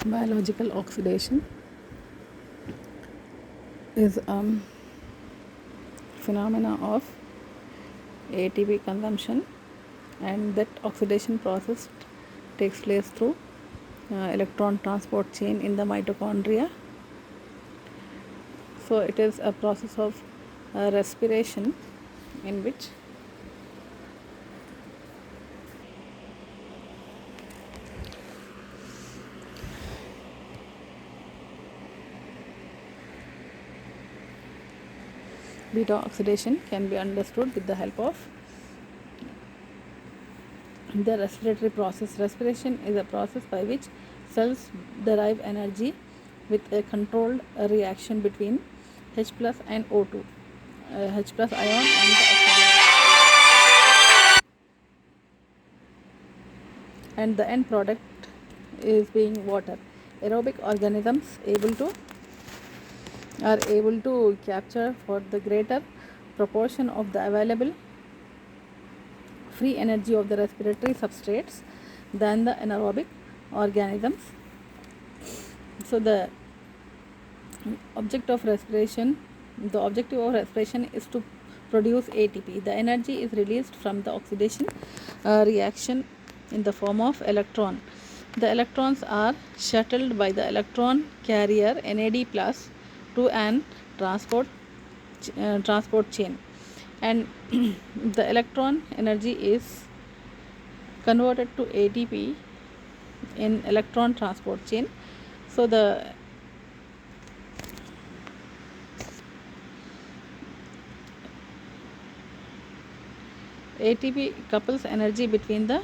Biological oxidation is phenomena of ATP consumption, and that oxidation process takes place through electron transport chain in the mitochondria. So it is a process of respiration in which beta oxidation can be understood with the help of the respiratory process. Respiration is a process by which cells derive energy with a controlled reaction between H plus and O2, H plus ion and the oxygen, and the end product is being water. Aerobic organisms are able to capture for the greater proportion of the available free energy of the respiratory substrates than the anaerobic organisms. So the objective of respiration is to produce ATP. The energy is released from the oxidation reaction in the form of electron. The electrons are shuttled by the electron carrier NAD plus to an transport chain, and the electron energy is converted to ATP in electron transport chain. So the ATP couples energy between the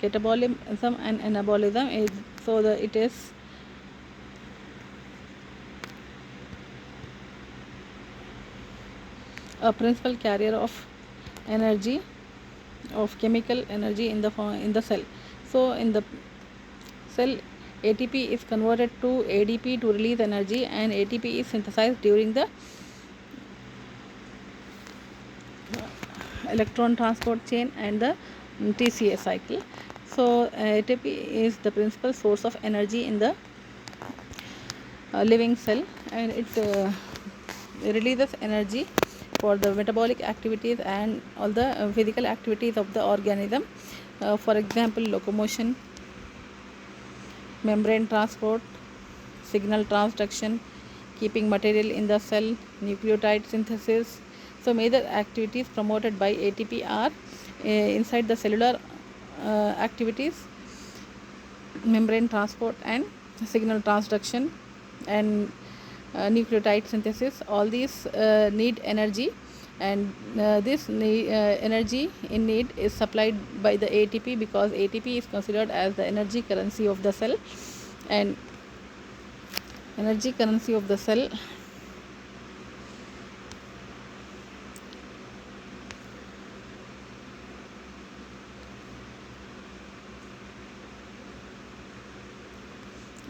catabolism and anabolism. It is a principal carrier of energy, of chemical energy in the cell. So in the cell, ATP is converted to ADP to release energy, and ATP is synthesized during the electron transport chain and the TCA cycle. So ATP is the principal source of energy in the living cell, and it releases energy for the metabolic activities and all the physical activities of the organism. For example, locomotion, membrane transport, signal transduction, keeping material in the cell, nucleotide synthesis. So major activities promoted by ATP are inside the cellular activities, membrane transport and signal transduction, and nucleotide synthesis. All these need energy, and this energy in need is supplied by the ATP, because ATP is considered as the energy currency of the cell, and energy currency of the cell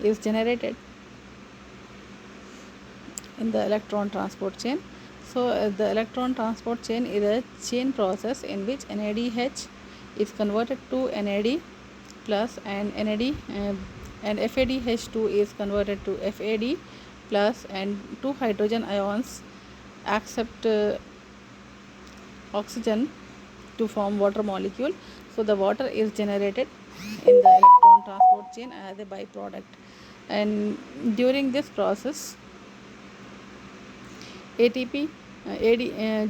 is generated in the electron transport chain. So the electron transport chain is a chain process in which NADH is converted to NAD plus, and and FADH2 is converted to FAD plus, and two hydrogen ions accept oxygen to form water molecule. So the water is generated in the electron transport chain as a byproduct, and during this process ATP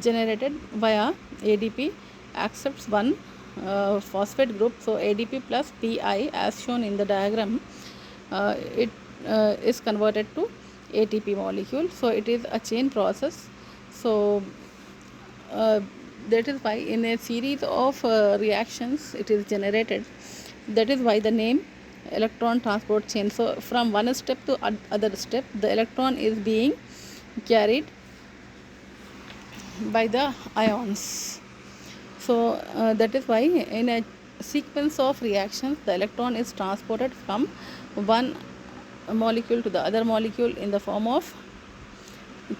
generated via ADP accepts one phosphate group. So ADP plus Pi, as shown in the diagram, it is converted to ATP molecule. So it is a chain process. So that is why in a series of reactions it is generated. That is why the name electron transport chain. So from one step to other step, the electron is being carried by the ions. So that is why in a sequence of reactions the electron is transported from one molecule to the other molecule in the form of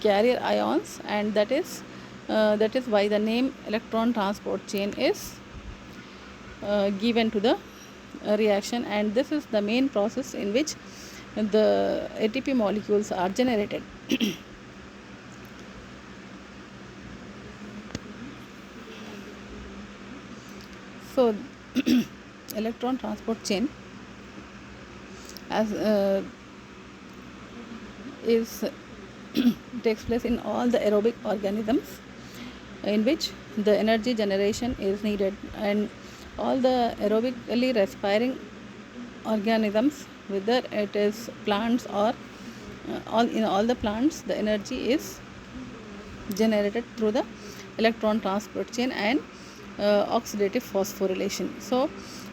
carrier ions, and that is why the name electron transport chain is given to the reaction. And this is the main process in which the ATP molecules are generated. So electron transport chain as is takes place in all the aerobic organisms in which the energy generation is needed, and all the aerobically respiring organisms, whether it is plants or all the plants, the energy is generated through the electron transport chain and oxidative phosphorylation. So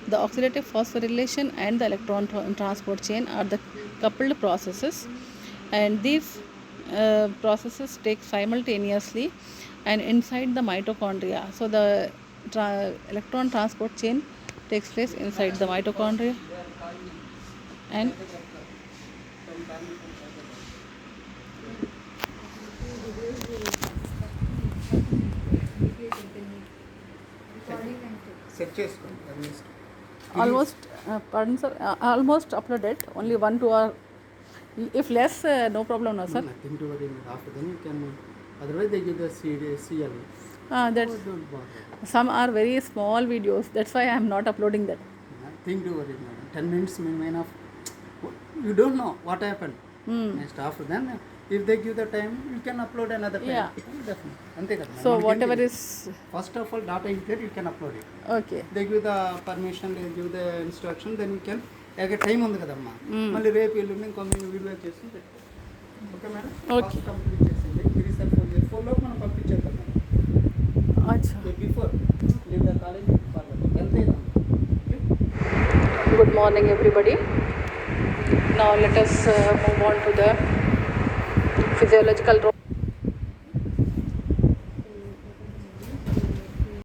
the oxidative phosphorylation and the electron transport chain are the coupled processes, and these processes take simultaneously and inside the mitochondria. So the electron transport chain takes place inside the mitochondria, and set చేసుకోండి at least almost pardon sir, almost uploaded, only 1-2 hour, if less no problem, no sir. Nothing to worry after then you can otherwise they give the CL That's don't bother some are very small videos, that's why I am not uploading that. Nothing to worry madam 10 minutes main of you don't know what happen next after then if they give the time you can upload another Yeah. Time అంతే కదా So whatever is first of all data is there you can upload it okay. They give the permission they give the instruction then you can time ఉంది కదమ్మా మళ్ళీ రేపు ఎల్లుండి ఇంకొన్ని video చేసి పెట్టుకో ఓకే మేడం Okay. కంప్లీట్ చేసింది మీరు సార్ ఫోన్ లోపు మనం పంపించేద్దాం madam Acha. Before leave the college forward అంతే Good morning everybody. Now let us move on to the physiological role